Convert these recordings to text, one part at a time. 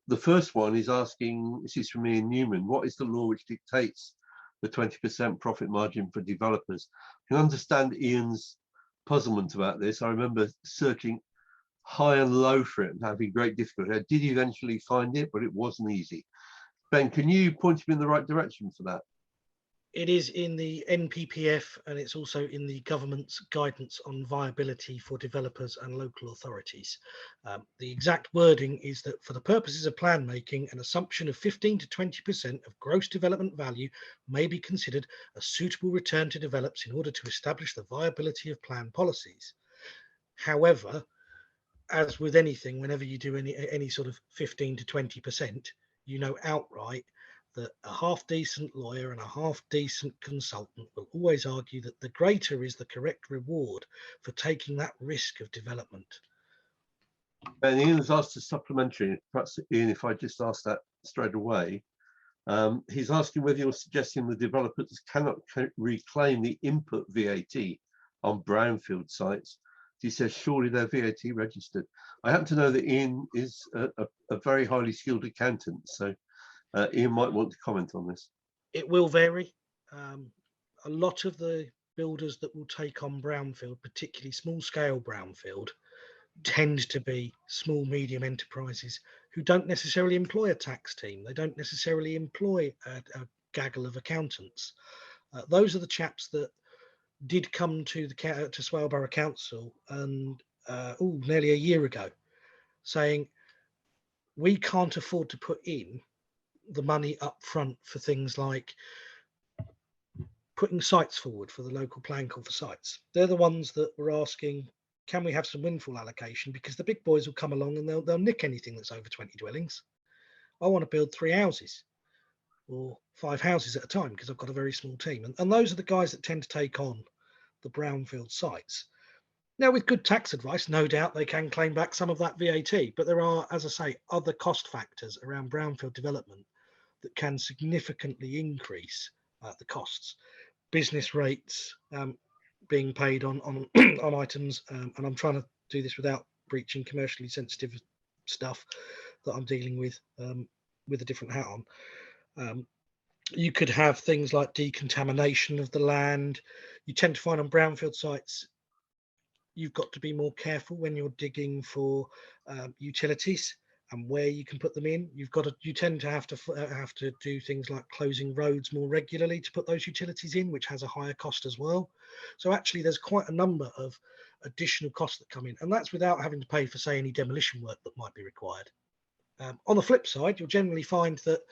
The first one is asking, this is from Ian Newman, what is the law which dictates the 20% profit margin for developers? I can understand Ian's puzzlement about this. I remember searching high and low for it and having great difficulty. I did eventually find it, but it wasn't easy. Ben, can you point me in the right direction for that? It is in the NPPF, and it's also in the government's guidance on viability for developers and local authorities. The exact wording is that for the purposes of plan making, an assumption of 15 to 20% of gross development value may be considered a suitable return to developers in order to establish the viability of plan policies. However, as with anything, whenever you do any sort of 15 to 20%, you know outright that a half-decent lawyer and a half-decent consultant will always argue that the greater is the correct reward for taking that risk of development. And Ian's asked a supplementary, perhaps Ian, if I just ask that straight away. He's asking whether you're suggesting the developers cannot reclaim the input VAT on brownfield sites. He says, surely they're VAT registered. I happen to know that Ian is a very highly skilled accountant, so Ian might want to comment on this. It will vary. A lot of the builders that will take on brownfield, particularly small scale brownfield, tend to be small, medium enterprises who don't necessarily employ a tax team. They don't necessarily employ a gaggle of accountants. Those are the chaps that did come to Swale Borough Council and nearly a year ago, saying we can't afford to put in the money up front for things like putting sites forward for the local plan call for sites. They're the ones that were asking, can we have some windfall allocation? Because the big boys will come along and they'll nick anything that's over 20 dwellings. I want to build 3 houses or 5 houses at a time because I've got a very small team. And those are the guys that tend to take on the brownfield sites. Now, with good tax advice, no doubt they can claim back some of that VAT, but there are, as I say, other cost factors around brownfield development that can significantly increase the costs. Business rates being paid on on items, and I'm trying to do this without breaching commercially sensitive stuff that I'm dealing with a different hat on. You could have things like decontamination of the land. You tend to find on brownfield sites, you've got to be more careful when you're digging for utilities and where you can put them in. You tend to have to do things like closing roads more regularly to put those utilities in, which has a higher cost as well. So actually there's quite a number of additional costs that come in, and that's without having to pay for, say, any demolition work that might be required. On the flip side, you'll generally find that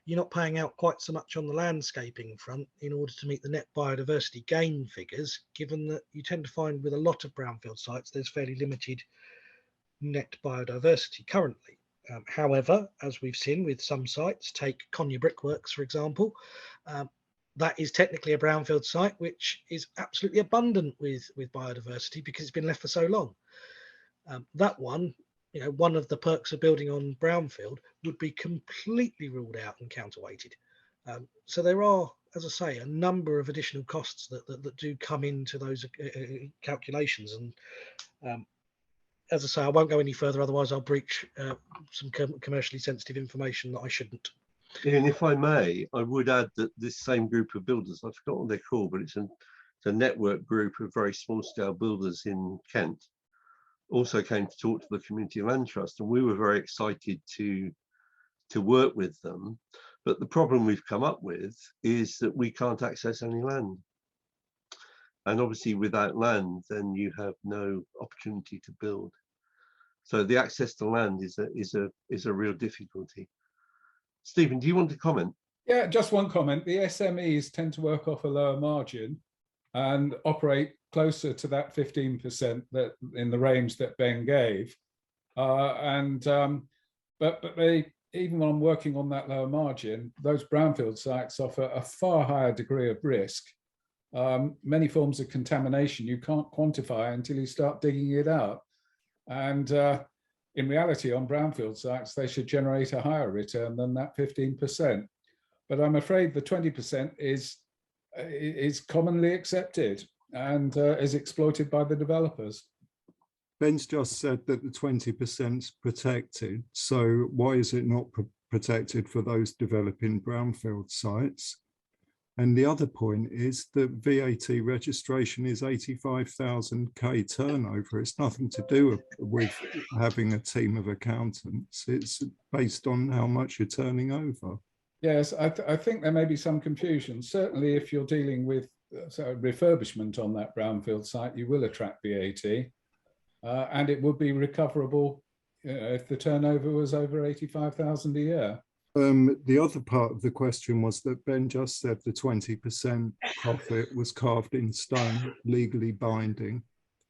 you're not paying out quite so much on the landscaping front in order to meet the net biodiversity gain figures, given that you tend to find with a lot of brownfield sites there's fairly limited net biodiversity currently. However, as we've seen with some sites, take Conya Brickworks for example, that is technically a brownfield site which is absolutely abundant with biodiversity because it's been left for so long. That one, one of the perks of building on brownfield would be completely ruled out and counterweighted. So there are, as I say, a number of additional costs that do come into those calculations. And as I say, I won't go any further, otherwise I'll breach some commercially sensitive information that I shouldn't. And if I may, I would add that this same group of builders, I forgot what they're called, but it's a network group of very small scale builders in Kent, also came to talk to the Community Land Trust, and we were very excited to work with them. But the problem we've come up with is that we can't access any land. And obviously without land, then you have no opportunity to build. So the access to land is a real difficulty. Stephen, do you want to comment? Yeah, just one comment. The SMEs tend to work off a lower margin and operate closer to that 15% that in the range that Ben gave. But they, even when I'm working on that lower margin, those brownfield sites offer a far higher degree of risk. Many forms of contamination you can't quantify until you start digging it out. And in reality, on brownfield sites, they should generate a higher return than that 15%. But I'm afraid the 20% is commonly accepted and is exploited by the developers. Ben's just said that the 20% is protected. So why is it not protected for those developing brownfield sites? And the other point is that VAT registration is 85,000K turnover. It's nothing to do with having a team of accountants. It's based on how much you're turning over. Yes, I think there may be some confusion. Certainly, if you're dealing with refurbishment on that brownfield site, you will attract VAT, and it would be recoverable if the turnover was over 85,000 a year. The other part of the question was that Ben just said the 20% profit was carved in stone, legally binding.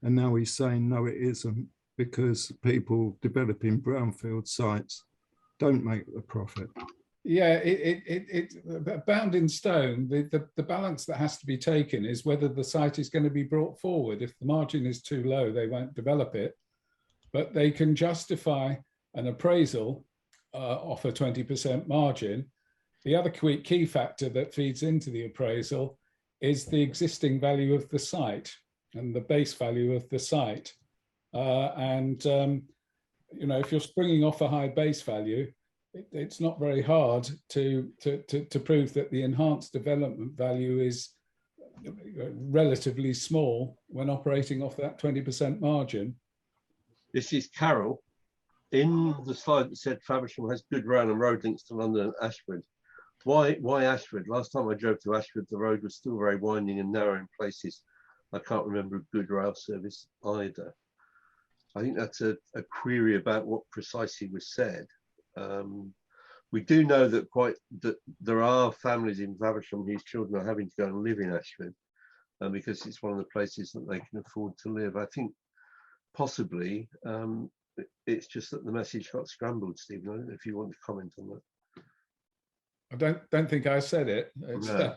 And now he's saying, no, it isn't, because people developing brownfield sites don't make the profit. Yeah, it's bound in stone. The balance that has to be taken is whether the site is going to be brought forward. If the margin is too low, they won't develop it. But they can justify an appraisal off a 20% margin. The other key factor that feeds into the appraisal is the existing value of the site and the base value of the site. You know, if you're springing off a high base value, it's not very hard to prove that the enhanced development value is relatively small when operating off that 20% margin. This is Carol. In the slide that said Faversham has good rail and road links to London and Ashford. Why Ashford? Last time I drove to Ashford, the road was still very winding and narrow in places. I can't remember a good rail service either. I think that's a query about what precisely was said. We do know that there are families in Faversham whose children are having to go and live in Ashford because it's one of the places that they can afford to live. I think possibly it's just that the message got scrambled, Stephen. I don't know if you want to comment on that. I don't think I said it. No.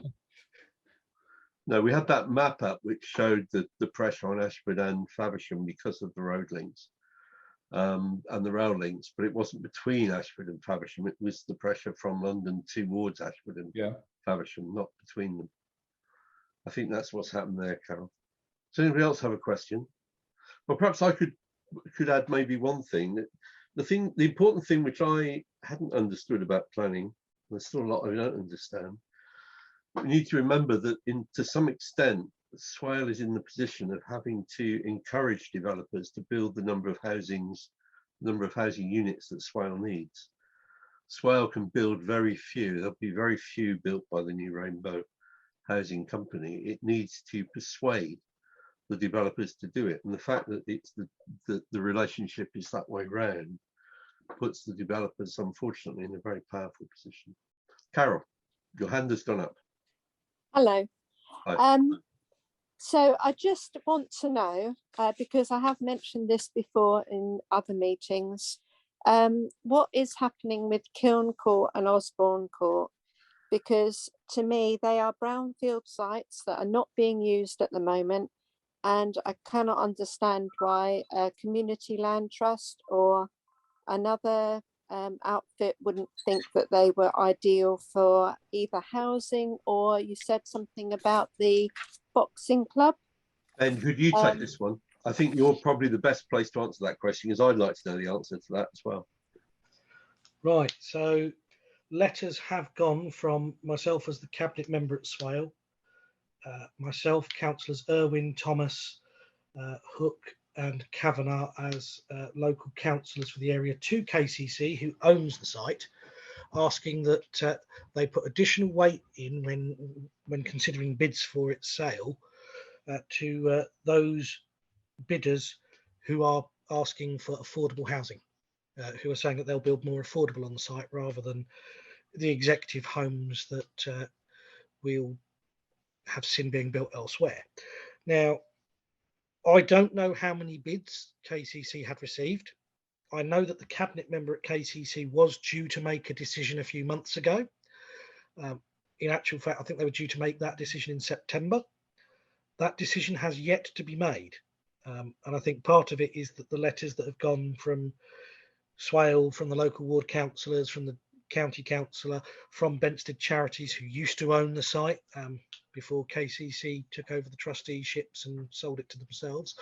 No, we had that map up which showed the pressure on Ashford and Faversham because of the road links and the rail links, but it wasn't between Ashford and Faversham. It was the pressure from London towards Ashford and Faversham, not between them. I think that's what's happened there, Carol. Does anybody else have a question? Well, perhaps I could add maybe one thing. The important thing which I hadn't understood about planning, there's still a lot I don't understand. We need to remember that to some extent, Swale is in the position of having to encourage developers to build the number of housing units that Swale needs. Swale can build very few. There'll be very few built by the new Rainbow Housing Company. It needs to persuade the developers to do it, and the fact that it's the relationship is that way round puts the developers, unfortunately, in a very powerful position. Carol, your hand has gone up. Hello. Hi. So I just want to know, because I have mentioned this before in other meetings, what is happening with Kiln Court and Osborne Court? Because to me, they are brownfield sites that are not being used at the moment. And I cannot understand why a community land trust or another outfit wouldn't think that they were ideal for either housing, or you said something about the boxing club. And could you take this one? I think you're probably the best place to answer that question, because I'd like to know the answer to that as well. Right, so letters have gone from myself as the cabinet member at Swale, myself, councillors Irwin, Thomas, Hook and Kavanagh as local councillors for the area, to KCC, who owns the site, asking that they put additional weight in when considering bids for its sale to those bidders who are asking for affordable housing, who are saying that they'll build more affordable on the site rather than the executive homes that we'll have seen being built elsewhere. Now, I don't know how many bids KCC had received. I know that the cabinet member at KCC was due to make a decision a few months ago. In actual fact, I think they were due to make that decision in September. That decision has yet to be made. And I think part of it is that the letters that have gone from Swale, from the local ward councillors, from the county councillor, from Benstead Charities, who used to own the site before KCC took over the trusteeships and sold it to themselves,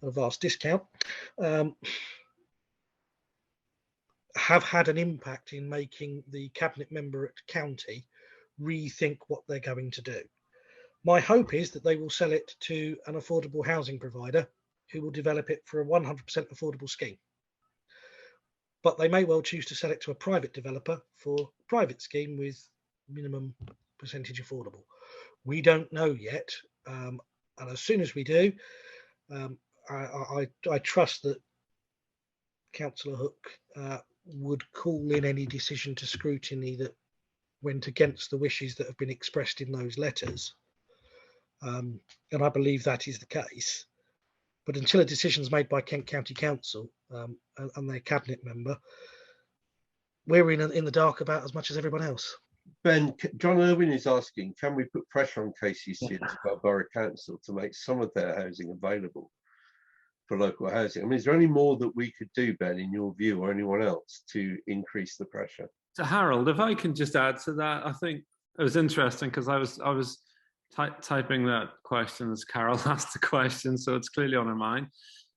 a vast discount, have had an impact in making the cabinet member at county rethink what they're going to do. My hope is that they will sell it to an affordable housing provider who will develop it for a 100% affordable scheme. But they may well choose to sell it to a private developer for a private scheme with minimum percentage affordable. We don't know yet. And as soon as we do, I trust that Councillor Hook would call in any decision to scrutiny that went against the wishes that have been expressed in those letters. And I believe that is the case. But until a decision is made by Kent County Council and their cabinet member, we're in the dark about as much as everyone else. Ben, John Irwin is asking, can we put pressure on KCC and Borough Council to make some of their housing available for local housing? I mean, is there any more that we could do, Ben, in your view, or anyone else, to increase the pressure? So Harold, if I can just add to that, I think it was interesting because I was typing that question as Carol asked the question, so it's clearly on her mind.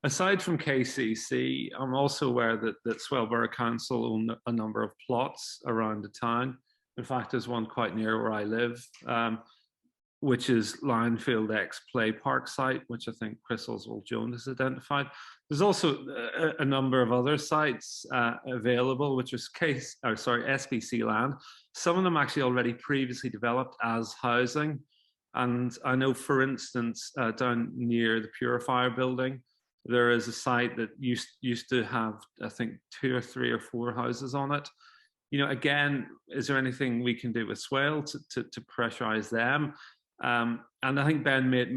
Aside from KCC, I'm also aware that Swale Borough Council own a number of plots around the town. In fact, there's one quite near where I live, which is Lionfield X-Play Park site, which I think Chris Oswald-Jones has identified. There's also a number of other sites available, which is SBC land. Some of them actually already previously developed as housing. And I know, for instance, down near the Purifier building, there is a site that used to have, I think, 2 or 3 or 4 houses on it. You know, again, is there anything we can do with Swale to pressurize them? And I think Ben made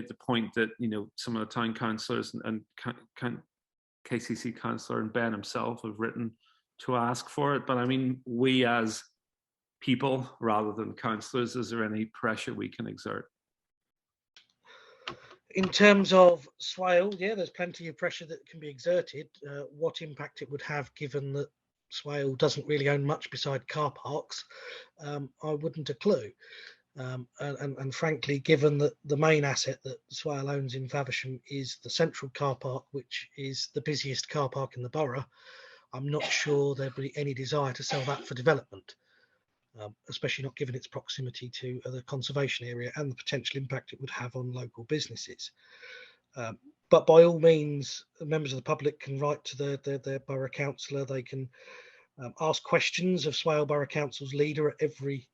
the point that, you know, some of the town councillors and KCC councillor and Ben himself have written to ask for it. But I mean, we as people rather than councillors, is there any pressure we can exert? In terms of Swale, yeah, there's plenty of pressure that can be exerted. What impact it would have, given that Swale doesn't really own much beside car parks, I wouldn't a clue. And frankly, given that the main asset that Swale owns in Faversham is the central car park, which is the busiest car park in the borough, I'm not sure there'd be any desire to sell that for development. Especially not given its proximity to the conservation area and the potential impact it would have on local businesses. But by all means, members of the public can write to their borough councillor. They can ask questions of Swale Borough Council's leader at every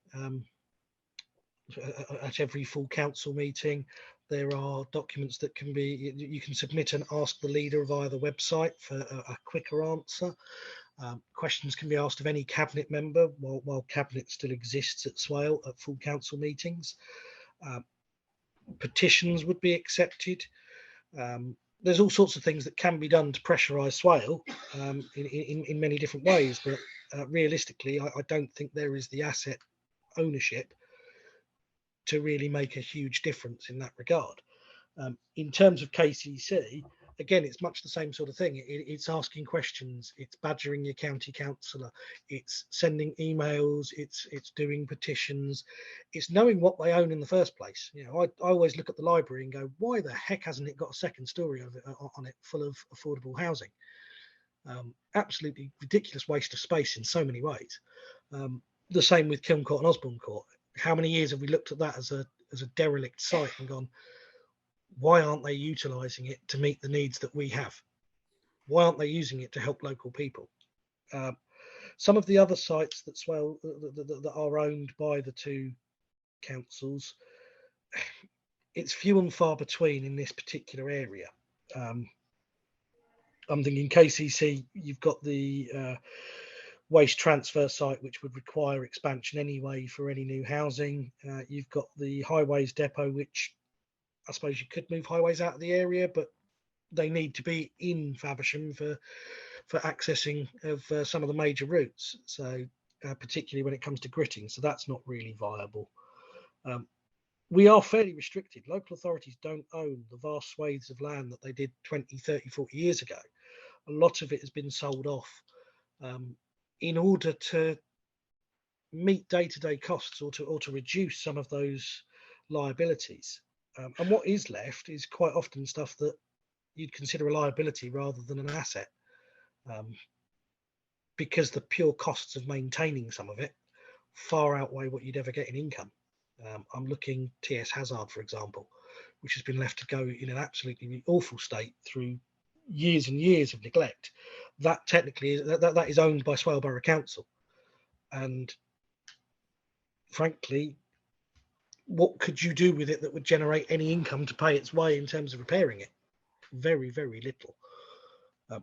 full council meeting. There are documents that can be, you can submit and ask the leader via the website for a quicker answer. Questions can be asked of any cabinet member while cabinet still exists at Swale at full council meetings. Petitions would be accepted. There's all sorts of things that can be done to pressurise Swale in many different ways, but realistically, I don't think there is the asset ownership to really make a huge difference in that regard. In terms of KCC, again, it's much the same sort of thing. It's asking questions, it's badgering your county councillor, it's sending emails, it's doing petitions, it's knowing what they own in the first place. You know, I always look at the library and go, why the heck hasn't it got a second story on it full of affordable housing? Absolutely ridiculous waste of space in so many ways. The same with Kiln Court and Osborne Court. How many years have we looked at that as a derelict site and gone, why aren't they utilising it to meet the needs that we have? Why aren't they using it to help local people? Some of the other sites that Swale that are owned by the two councils, it's few and far between in this particular area. I'm thinking KCC, you've got the waste transfer site, which would require expansion anyway for any new housing. You've got the highways depot, which I suppose you could move highways out of the area, but they need to be in Faversham for accessing of some of the major routes. So particularly when it comes to gritting, so that's not really viable. We are fairly restricted. Local authorities don't own the vast swathes of land that they did 20, 30, 40 years ago. A lot of it has been sold off in order to meet day-to-day costs or to reduce some of those liabilities. And what is left is quite often stuff that you'd consider a liability rather than an asset, because the pure costs of maintaining some of it far outweigh what you'd ever get in income. I'm looking TS Hazard, for example, which has been left to go in an absolutely awful state through years and years of neglect. That technically that is owned by Swale Borough Council, and frankly, what could you do with it that would generate any income to pay its way in terms of repairing it? Very, very little.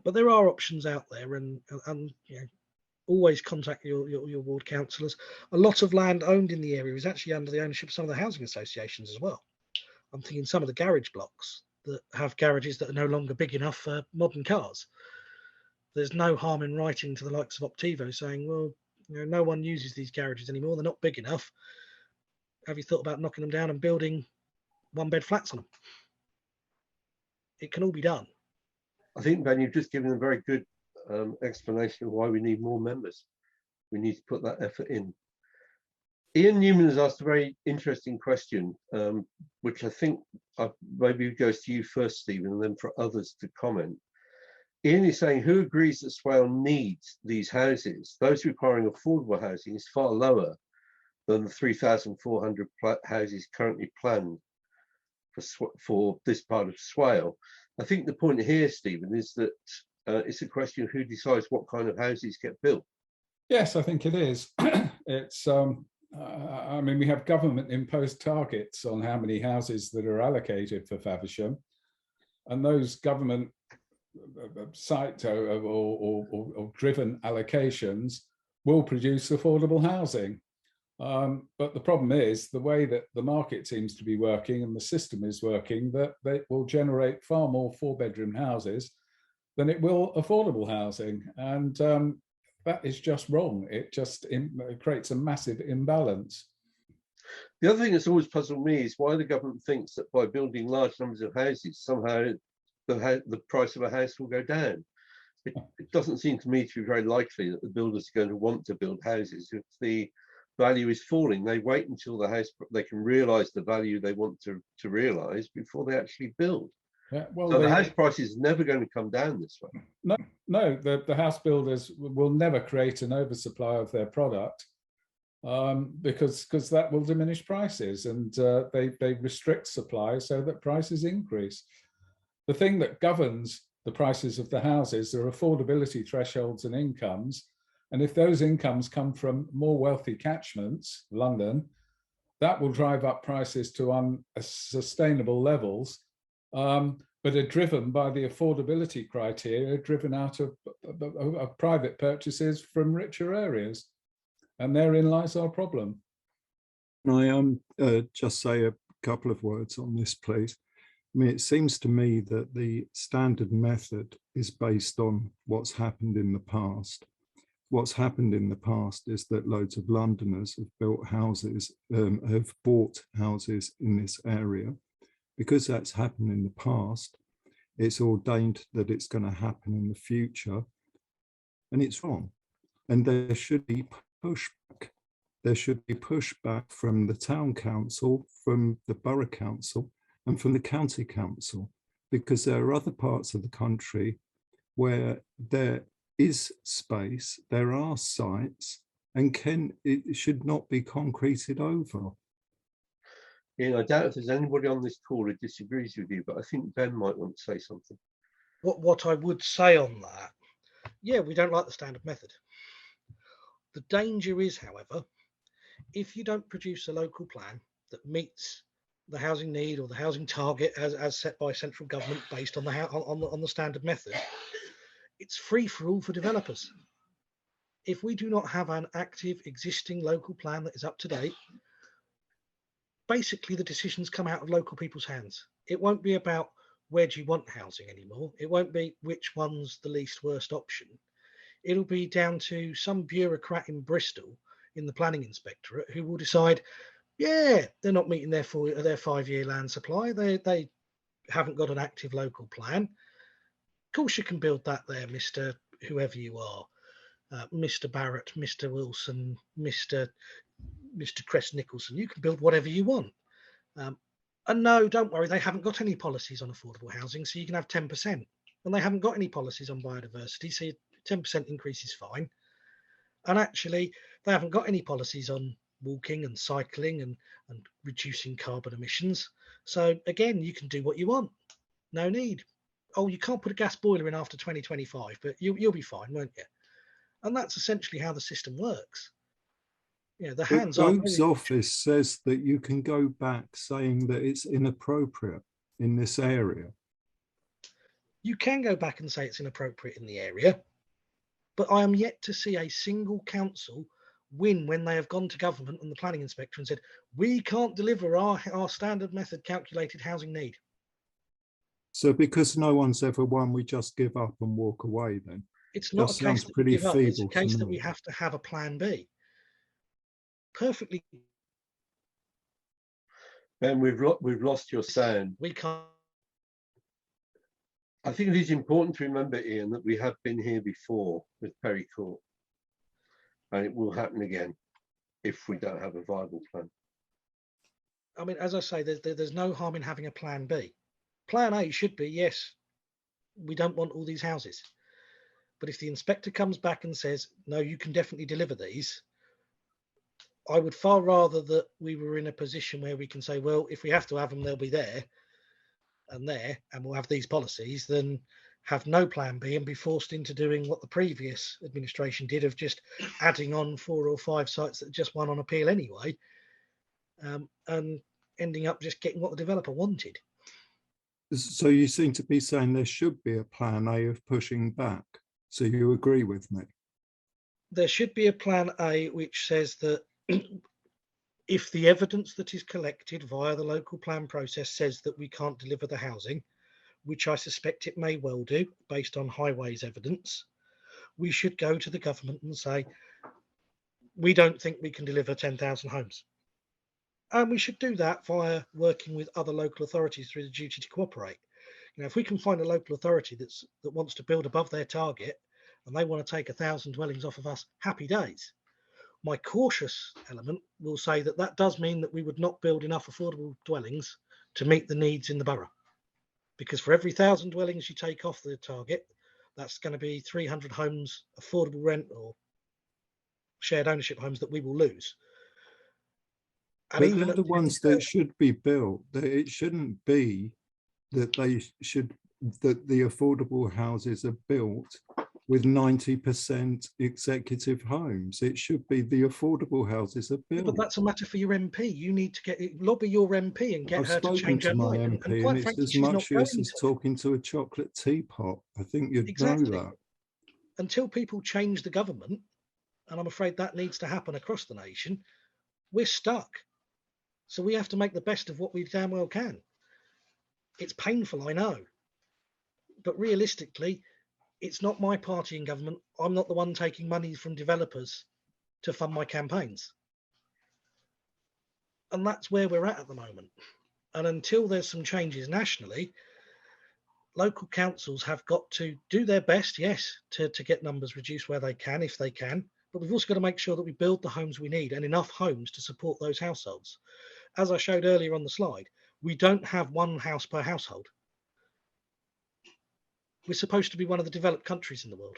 But there are options out there, and you know, always contact your ward councillors. A lot of land owned in the area is actually under the ownership of some of the housing associations as well. I'm thinking some of the garage blocks that have garages that are no longer big enough for modern cars. There's no harm in writing to the likes of Optivo saying, well, you know, no one uses these garages anymore. They're not big enough. Have you thought about knocking them down and building one-bed flats on them? It can all be done. I think, Ben, you've just given a very good explanation of why we need more members. We need to put that effort in. Ian Newman has asked a very interesting question, which I think maybe goes to you first, Stephen, and then for others to comment. Ian is saying, who agrees that Swale needs these houses? Those requiring affordable housing is far lower than the 3,400 houses currently planned for this part of Swale. I think the point here, Stephen, is that it's a question of who decides what kind of houses get built. Yes, I think it is. It's, I mean, we have government imposed targets on how many houses that are allocated for Faversham, and those government site or driven allocations will produce affordable housing. But the problem is the way that the market seems to be working and the system is working, that they will generate far more 4-bedroom houses than it will affordable housing. And that is just wrong. It just creates a massive imbalance. The other thing that's always puzzled me is why the government thinks that by building large numbers of houses, somehow the price of a house will go down. It doesn't seem to me to be very likely that the builders are going to want to build houses if the value is falling. They wait until the house, they can realise the value they want to realise before they actually build. Yeah, well, so the house price is never going to come down this way. No, the house builders will never create an oversupply of their product because that will diminish prices, and they restrict supply so that prices increase. The thing that governs the prices of the houses are affordability thresholds and incomes. And if those incomes come from more wealthy catchments, London, that will drive up prices to unsustainable levels, but are driven by the affordability criteria driven out of private purchases from richer areas. And therein lies our problem. Can I just say a couple of words on this, please? I mean, it seems to me that the standard method is based on what's happened in the past. What's happened in the past is that loads of Londoners have built houses, have bought houses in this area. Because that's happened in the past, it's ordained that it's going to happen in the future, and it's wrong. And there should be pushback. There should be pushback from the town council, from the borough council, and from the county council, because there are other parts of the country where there is space, there are sites, and it should not be concreted over. Ian, I doubt if there's anybody on this call who disagrees with you, but I think Ben might want to say something. What I would say on that, yeah, we don't like the standard method. The danger is, however, if you don't produce a local plan that meets the housing need or the housing target as set by central government based on the standard method, it's free for all for developers. If we do not have an active existing local plan that is up to date, basically the decisions come out of local people's hands. It won't be about where do you want housing anymore. It won't be which one's the least worst option. It'll be down to some bureaucrat in Bristol in the planning inspectorate who will decide, yeah, they're not meeting their 5-year land supply. They haven't got an active local plan. Of course you can build that there, Mr. whoever you are, Mr. Barrett, Mr. Wilson, Mr. Crest Nicholson. You can build whatever you want. And no, don't worry, they haven't got any policies on affordable housing, so you can have 10%. And they haven't got any policies on biodiversity, so 10% increase is fine. And actually, they haven't got any policies on walking and cycling and reducing carbon emissions. So again, you can do what you want. No need. Oh, you can't put a gas boiler in after 2025, but you'll be fine, won't you? And that's essentially how the system works. You know, the hands The are. Rogues Office says that you can go back saying that it's inappropriate in this area. You can go back and say it's inappropriate in the area, but I am yet to see a single council win when they have gone to government and the planning inspector and said, we can't deliver our standard method calculated housing need. So because no one's ever won, we just give up and walk away then? It's not That a case sounds that pretty we give up, it's a feeble to case that me. we have to have a plan B. Perfectly. Ben, we've lost your sound. We can't. I think it is important to remember, Ian, that we have been here before with Perry Court, and it will happen again if we don't have a viable plan. I mean, as I say, there's no harm in having a plan B. Plan A should be, yes, we don't want all these houses. But if the inspector comes back and says, no, you can definitely deliver these, I would far rather that we were in a position where we can say, well, if we have to have them, they'll be there, and we'll have these policies, than have no plan B and be forced into doing what the previous administration did of just adding on 4 or 5 sites that just won on appeal anyway, and ending up just getting what the developer wanted. So you seem to be saying there should be a plan A of pushing back. So you agree with me? There should be a plan A which says that if the evidence that is collected via the local plan process says that we can't deliver the housing, which I suspect it may well do based on highways evidence, we should go to the government and say, we don't think we can deliver 10,000 homes. And we should do that via working with other local authorities through the duty to cooperate. You know, if we can find a local authority that wants to build above their target and they want to take 1,000 dwellings off of us, happy days. My cautious element will say that that does mean that we would not build enough affordable dwellings to meet the needs in the borough. Because for every 1,000 dwellings you take off the target, that's going to be 300 homes, affordable rent or shared ownership homes that we will lose. And But even they're the ones that should be built. It shouldn't be that that the affordable houses are built with 90% executive homes. It should be the affordable houses are built. But that's a matter for your MP. You need to lobby your MP and get her to change her mind. I've spoken to my MP, and quite and frankly, it's as she's not much going use as to. talking to a chocolate teapot. I think you'd Exactly. know that. Until people change the government, and I'm afraid that needs to happen across the nation, we're stuck. So we have to make the best of what we damn well can. It's painful, I know. But realistically, it's not my party in government. I'm not the one taking money from developers to fund my campaigns. And that's where we're at the moment. And until there's some changes nationally, local councils have got to do their best, yes, to get numbers reduced where they can, if they can. But we've also got to make sure that we build the homes we need and enough homes to support those households. As I showed earlier on the slide, we don't have one house per household. We're supposed to be one of the developed countries in the world.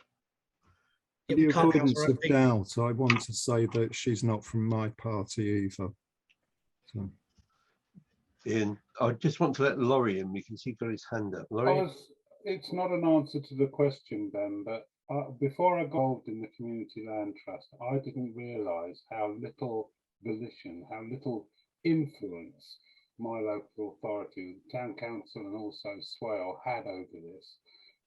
For the avoidance of doubt, I want to say that she's not from my party either. So. Ian, I just want to let Laurie in because he got his hand up. Laurie? It's not an answer to the question, Ben, but before I got involved in the Community Land Trust, I didn't realise how little volition, how little influence my local authority, the Town Council and also Swale had over this.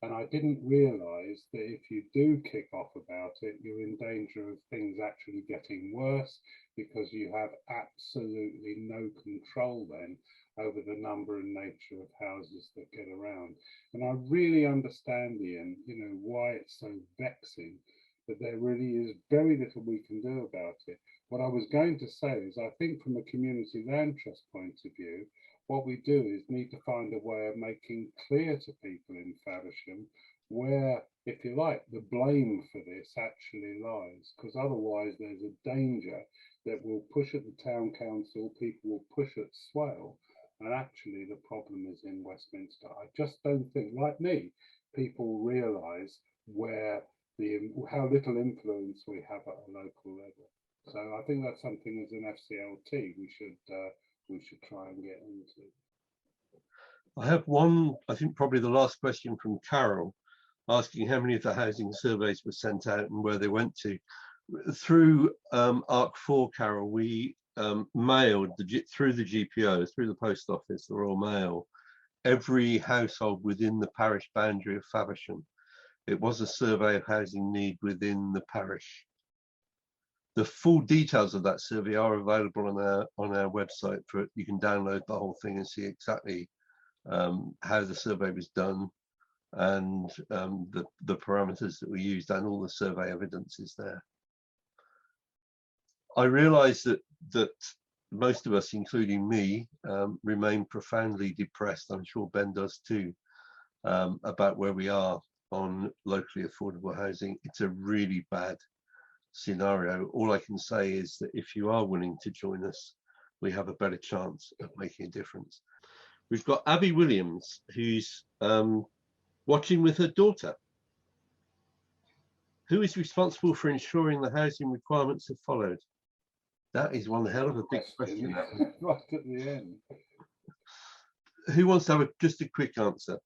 And I didn't realise that if you do kick off about it, you're in danger of things actually getting worse because you have absolutely no control then over the number and nature of houses that get around. And I really understand, Ian, why it's so vexing, but there really is very little we can do about it. What I was going to say is I think from a Community Land Trust point of view, what we do is need to find a way of making clear to people in Faversham where, if you like, the blame for this actually lies, because otherwise there's a danger that we'll push at the Town Council, people will push at Swale, and actually the problem is in Westminster. I just don't think, like me, people realise how little influence we have at a local level. So I think that's something as an FCLT we should try and get into. I have one, I think probably the last question from Carol, asking how many of the housing surveys were sent out and where they went to. Through ARC4, Carol, we mailed through the GPO, through the post office, the Royal Mail, every household within the parish boundary of Faversham. It was a survey of housing need within the parish. The full details of that survey are available on our website. You can download the whole thing and see exactly how the survey was done, and the parameters that we used, and all the survey evidence is there. I realise that most of us, including me, remain profoundly depressed. I'm sure Ben does too, about where we are on locally affordable housing. It's a really bad scenario. All I can say is that if you are willing to join us, we have a better chance of making a difference. We've got Abby Williams, who's watching with her daughter. Who is responsible for ensuring the housing requirements are followed? That is one hell of a big question. Right at the end. Who wants to have just a quick answer?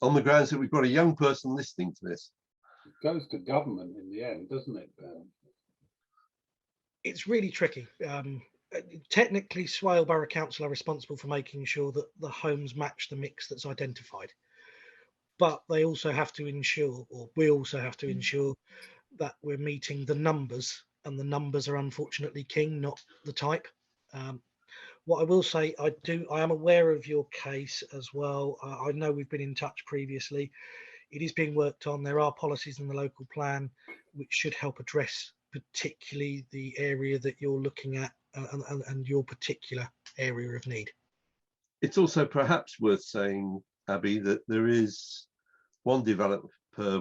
On the grounds that we've got a young person listening to this. It goes to government in the end, doesn't it, Ben? It's really tricky. Technically, Swale Borough Council are responsible for making sure that the homes match the mix that's identified. But they also have to ensure, or we also have to ensure, that we're meeting the numbers, and the numbers are unfortunately king, not the type. What I will say, I am aware of your case as well. I know we've been in touch previously. It is being worked on. There are policies in the local plan which should help address particularly the area that you're looking at, and your particular area of need. It's also perhaps worth saying, Abby, that there is one developer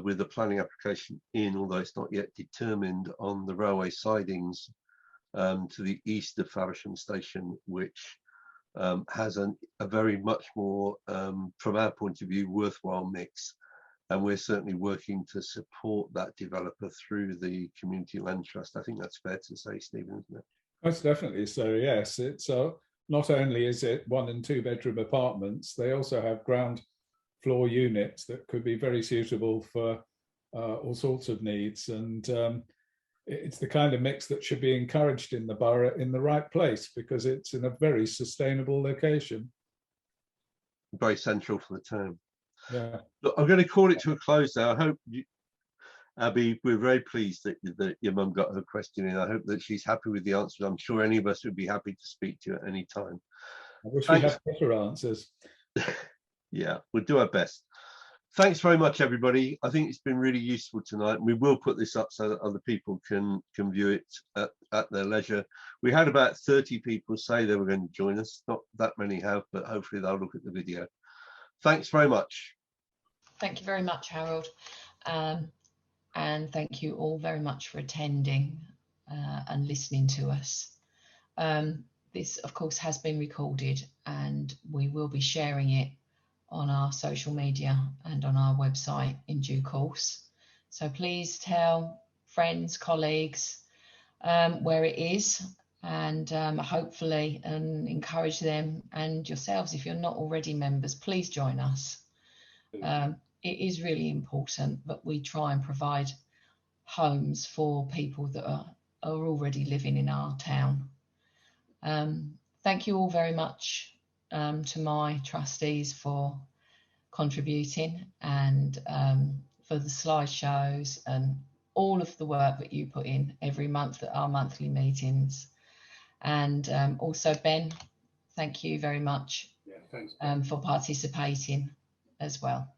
with a planning application in, although it's not yet determined, on the railway sidings to the east of Faversham Station, which has a very much more, from our point of view, worthwhile mix. And we're certainly working to support that developer through the Community Land Trust. I think that's fair to say, Stephen, isn't it? Most definitely so, yes. It's not only is it 1 and 2 bedroom apartments, they also have ground floor units that could be very suitable for all sorts of needs. And it's the kind of mix that should be encouraged in the borough in the right place, because it's in a very sustainable location. Very central for the town. Yeah. Look, I'm going to call it to a close now. I hope Abby, we're very pleased that your mum got her question in. I hope that she's happy with the answers. I'm sure any of us would be happy to speak to you at any time. I wish we had better answers. Yeah, we'll do our best. Thanks very much, everybody. I think it's been really useful tonight. We will put this up so that other people can view it at their leisure. We had about 30 people say they were going to join us. Not that many have, but hopefully they'll look at the video. Thanks very much. Thank you very much, Harold. And thank you all very much for attending and listening to us. This, of course, has been recorded, and we will be sharing it on our social media and on our website in due course. So please tell friends, colleagues where it is, and hopefully encourage them, and yourselves, if you're not already members, please join us. It is really important that we try and provide homes for people that are already living in our town. Thank you all very much to my trustees for contributing, and for the slideshows and all of the work that you put in every month at our monthly meetings. And also, Ben, thank you very much for participating as well.